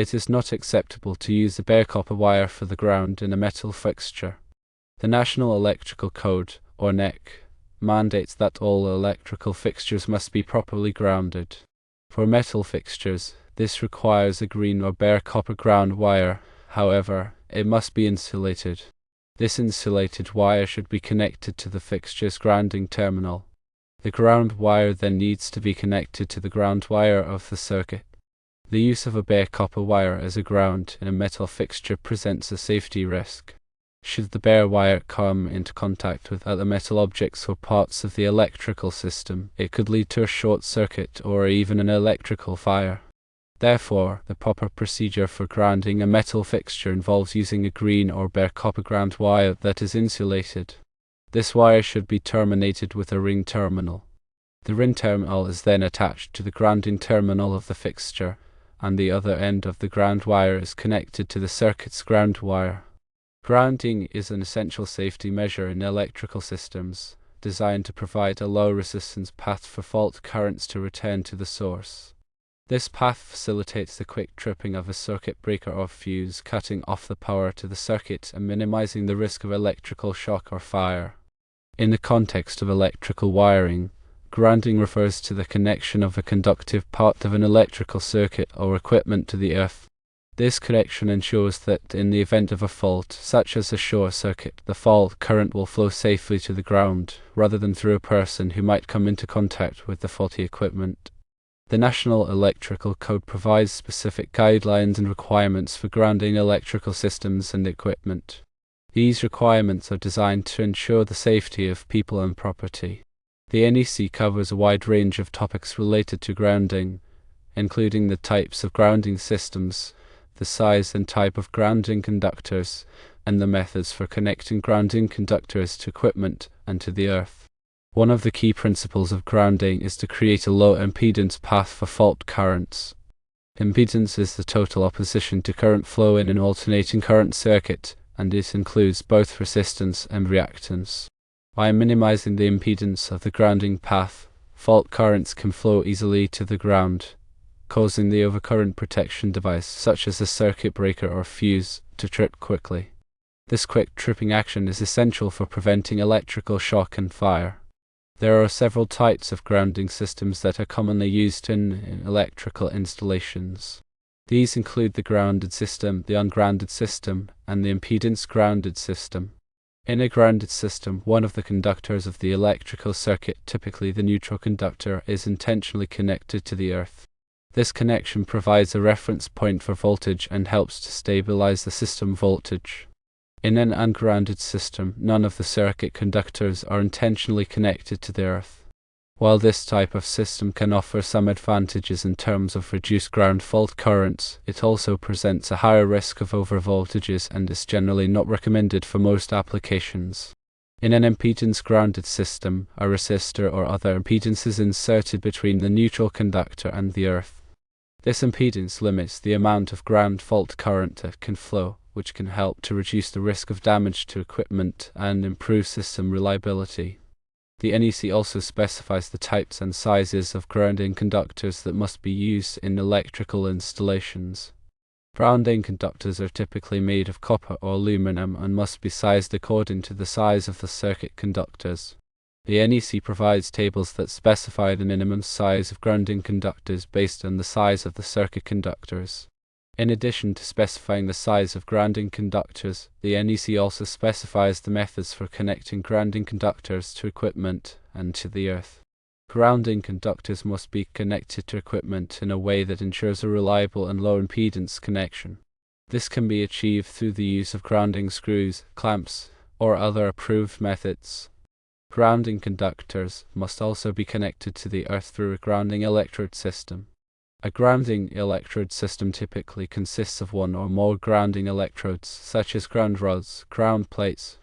It is not acceptable to use a bare copper wire for the ground in a metal fixture. The National Electrical Code, or NEC, mandates that all electrical fixtures must be properly grounded. For metal fixtures, this requires a green or bare copper ground wire. However, it must be insulated. This insulated wire should be connected to the fixture's grounding terminal. The ground wire then needs to be connected to the ground wire of the circuit. The use of a bare copper wire as a ground in a metal fixture presents a safety risk. Should the bare wire come into contact with other metal objects or parts of the electrical system, it could lead to a short circuit or even an electrical fire. Therefore, the proper procedure for grounding a metal fixture involves using a green or bare copper ground wire that is insulated. This wire should be terminated with a ring terminal. The ring terminal is then attached to the grounding terminal of the fixture, and the other end of the ground wire is connected to the circuit's ground wire. Grounding is an essential safety measure in electrical systems, designed to provide a low-resistance path for fault currents to return to the source. This path facilitates the quick tripping of a circuit breaker or fuse, cutting off the power to the circuit and minimizing the risk of electrical shock or fire. In the context of electrical wiring, grounding refers to the connection of a conductive part of an electrical circuit or equipment to the earth. This connection ensures that in the event of a fault, such as a short circuit, the fault current will flow safely to the ground, rather than through a person who might come into contact with the faulty equipment. The National Electrical Code provides specific guidelines and requirements for grounding electrical systems and equipment. These requirements are designed to ensure the safety of people and property. The NEC covers a wide range of topics related to grounding, including the types of grounding systems, the size and type of grounding conductors, and the methods for connecting grounding conductors to equipment and to the earth. One of the key principles of grounding is to create a low impedance path for fault currents. Impedance is the total opposition to current flow in an alternating current circuit, and it includes both resistance and reactance. By minimizing the impedance of the grounding path, fault currents can flow easily to the ground, causing the overcurrent protection device, such as a circuit breaker or fuse, to trip quickly. This quick tripping action is essential for preventing electrical shock and fire. There are several types of grounding systems that are commonly used in electrical installations. These include the grounded system, the ungrounded system, and the impedance grounded system. In a grounded system, one of the conductors of the electrical circuit, typically the neutral conductor, is intentionally connected to the earth. This connection provides a reference point for voltage and helps to stabilize the system voltage. In an ungrounded system, none of the circuit conductors are intentionally connected to the earth. While this type of system can offer some advantages in terms of reduced ground fault currents, it also presents a higher risk of overvoltages and is generally not recommended for most applications. In an impedance-grounded system, a resistor or other impedance is inserted between the neutral conductor and the earth. This impedance limits the amount of ground fault current that can flow, which can help to reduce the risk of damage to equipment and improve system reliability. The NEC also specifies the types and sizes of grounding conductors that must be used in electrical installations. Grounding conductors are typically made of copper or aluminum and must be sized according to the size of the circuit conductors. The NEC provides tables that specify the minimum size of grounding conductors based on the size of the circuit conductors. In addition to specifying the size of grounding conductors, the NEC also specifies the methods for connecting grounding conductors to equipment and to the earth. Grounding conductors must be connected to equipment in a way that ensures a reliable and low impedance connection. This can be achieved through the use of grounding screws, clamps, or other approved methods. Grounding conductors must also be connected to the earth through a grounding electrode system. A grounding electrode system typically consists of one or more grounding electrodes, such as ground rods, ground plates,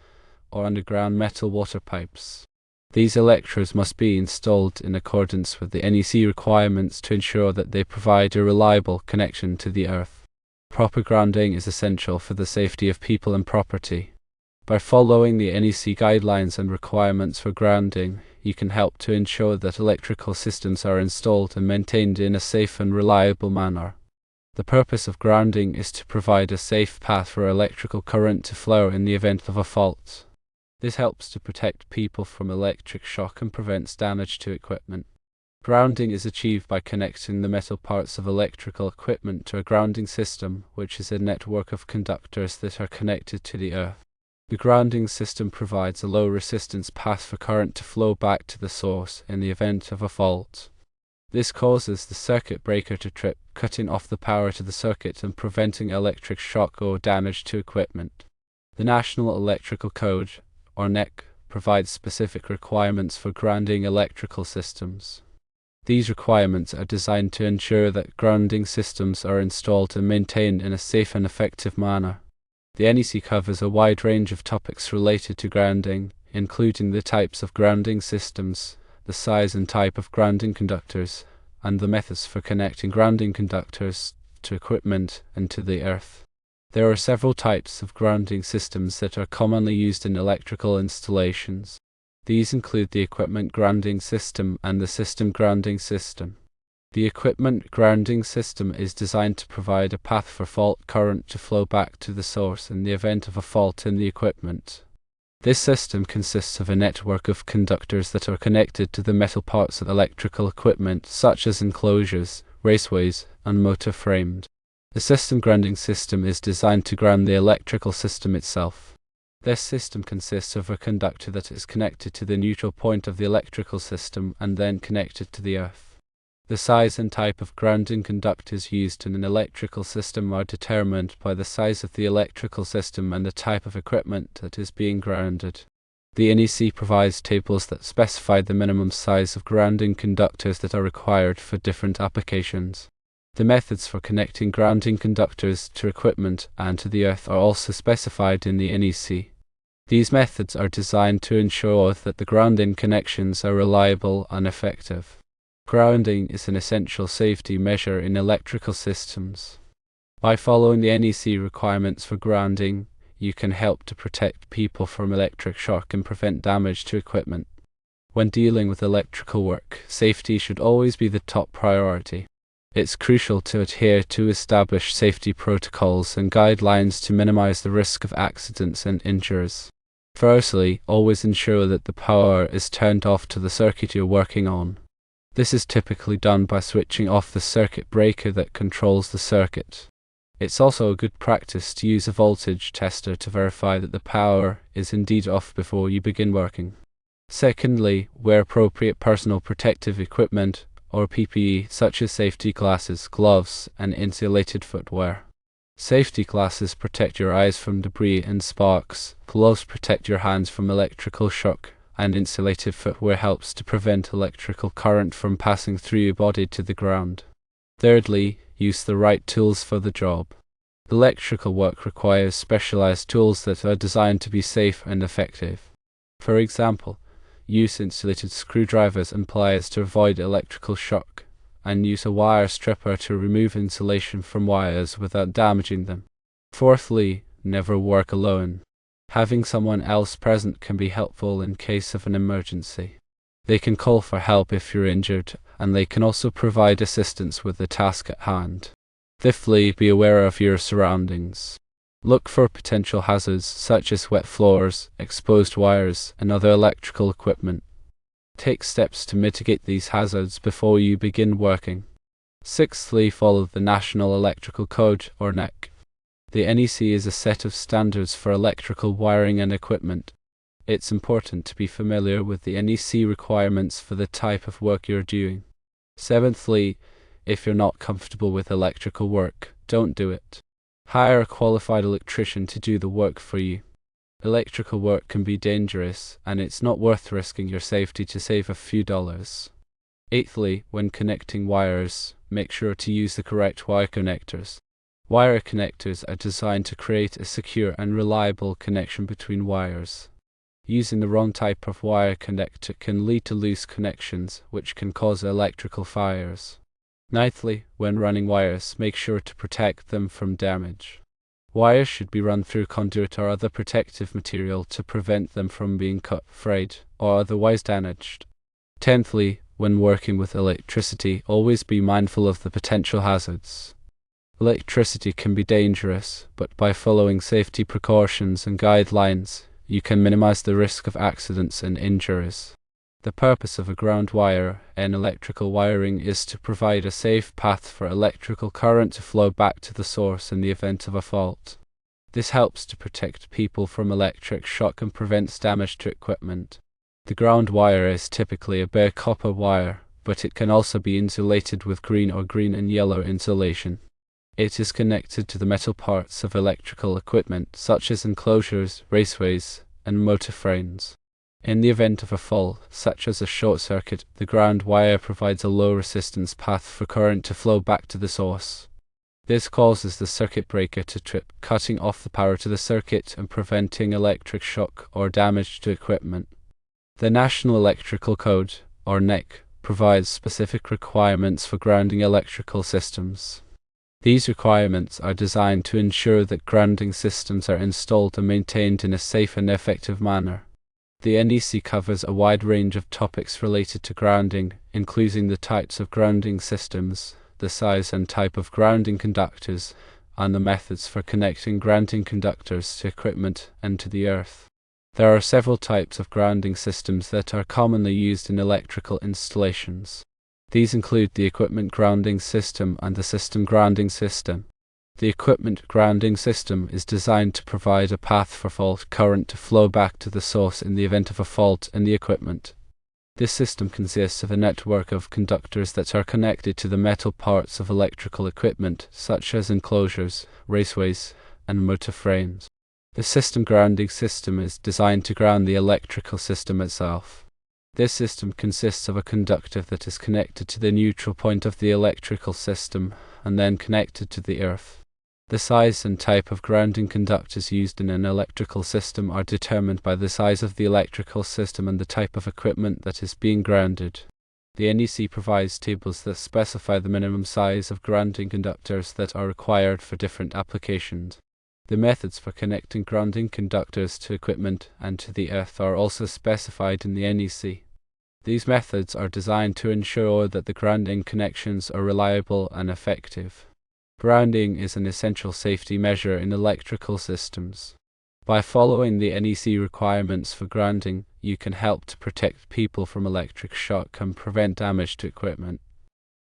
or underground metal water pipes. These electrodes must be installed in accordance with the NEC requirements to ensure that they provide a reliable connection to the earth. Proper grounding is essential for the safety of people and property. By following the NEC guidelines and requirements for grounding, you can help to ensure that electrical systems are installed and maintained in a safe and reliable manner. The purpose of grounding is to provide a safe path for electrical current to flow in the event of a fault. This helps to protect people from electric shock and prevents damage to equipment. Grounding is achieved by connecting the metal parts of electrical equipment to a grounding system, which is a network of conductors that are connected to the earth. The grounding system provides a low-resistance path for current to flow back to the source in the event of a fault. This causes the circuit breaker to trip, cutting off the power to the circuit and preventing electric shock or damage to equipment. The National Electrical Code, or NEC, provides specific requirements for grounding electrical systems. These requirements are designed to ensure that grounding systems are installed and maintained in a safe and effective manner. The NEC covers a wide range of topics related to grounding, including the types of grounding systems, the size and type of grounding conductors, and the methods for connecting grounding conductors to equipment and to the earth. There are several types of grounding systems that are commonly used in electrical installations. These include the equipment grounding system and the system grounding system. The equipment grounding system is designed to provide a path for fault current to flow back to the source in the event of a fault in the equipment. This system consists of a network of conductors that are connected to the metal parts of electrical equipment, such as enclosures, raceways, and motor frames. The system grounding system is designed to ground the electrical system itself. This system consists of a conductor that is connected to the neutral point of the electrical system and then connected to the earth. The size and type of grounding conductors used in an electrical system are determined by the size of the electrical system and the type of equipment that is being grounded. The NEC provides tables that specify the minimum size of grounding conductors that are required for different applications. The methods for connecting grounding conductors to equipment and to the earth are also specified in the NEC. These methods are designed to ensure that the grounding connections are reliable and effective. Grounding is an essential safety measure in electrical systems. By following the NEC requirements for grounding, you can help to protect people from electric shock and prevent damage to equipment. When dealing with electrical work, safety should always be the top priority. It's crucial to adhere to established safety protocols and guidelines to minimize the risk of accidents and injuries. Firstly, always ensure that the power is turned off to the circuit you're working on. This is typically done by switching off the circuit breaker that controls the circuit. It's also a good practice to use a voltage tester to verify that the power is indeed off before you begin working. Secondly, wear appropriate personal protective equipment or PPE such as safety glasses, gloves, and insulated footwear. Safety glasses protect your eyes from debris and sparks, gloves protect your hands from electrical shock, and insulated footwear helps to prevent electrical current from passing through your body to the ground. Thirdly, use the right tools for the job. Electrical work requires specialized tools that are designed to be safe and effective. For example, use insulated screwdrivers and pliers to avoid electrical shock, and use a wire stripper to remove insulation from wires without damaging them. Fourthly, never work alone. Having someone else present can be helpful in case of an emergency. They can call for help if you're injured, and they can also provide assistance with the task at hand. Fifthly, be aware of your surroundings. Look for potential hazards such as wet floors, exposed wires, and other electrical equipment. Take steps to mitigate these hazards before you begin working. Sixthly, follow the National Electrical Code, or NEC. The NEC is a set of standards for electrical wiring and equipment. It's important to be familiar with the NEC requirements for the type of work you're doing. Seventhly, if you're not comfortable with electrical work, don't do it. Hire a qualified electrician to do the work for you. Electrical work can be dangerous, and it's not worth risking your safety to save a few dollars. Eighthly, when connecting wires, make sure to use the correct wire connectors. Wire connectors are designed to create a secure and reliable connection between wires. Using the wrong type of wire connector can lead to loose connections, which can cause electrical fires. Ninthly, when running wires, make sure to protect them from damage. Wires should be run through conduit or other protective material to prevent them from being cut, frayed, or otherwise damaged. Tenthly, when working with electricity, always be mindful of the potential hazards. Electricity can be dangerous, but by following safety precautions and guidelines, you can minimize the risk of accidents and injuries. The purpose of a ground wire in electrical wiring is to provide a safe path for electrical current to flow back to the source in the event of a fault. This helps to protect people from electric shock and prevents damage to equipment. The ground wire is typically a bare copper wire, but it can also be insulated with green or green and yellow insulation. It is connected to the metal parts of electrical equipment, such as enclosures, raceways, and motor frames. In the event of a fault, such as a short circuit, the ground wire provides a low resistance path for current to flow back to the source. This causes the circuit breaker to trip, cutting off the power to the circuit and preventing electric shock or damage to equipment. The National Electrical Code, or NEC, provides specific requirements for grounding electrical systems. These requirements are designed to ensure that grounding systems are installed and maintained in a safe and effective manner. The NEC covers a wide range of topics related to grounding, including the types of grounding systems, the size and type of grounding conductors, and the methods for connecting grounding conductors to equipment and to the earth. There are several types of grounding systems that are commonly used in electrical installations. These include the equipment grounding system and the system grounding system. The equipment grounding system is designed to provide a path for fault current to flow back to the source in the event of a fault in the equipment. This system consists of a network of conductors that are connected to the metal parts of electrical equipment, such as enclosures, raceways, and motor frames. The system grounding system is designed to ground the electrical system itself. This system consists of a conductor that is connected to the neutral point of the electrical system and then connected to the earth. The size and type of grounding conductors used in an electrical system are determined by the size of the electrical system and the type of equipment that is being grounded. The NEC provides tables that specify the minimum size of grounding conductors that are required for different applications. The methods for connecting grounding conductors to equipment and to the earth are also specified in the NEC. These methods are designed to ensure that the grounding connections are reliable and effective. Grounding is an essential safety measure in electrical systems. By following the NEC requirements for grounding, you can help to protect people from electric shock and prevent damage to equipment.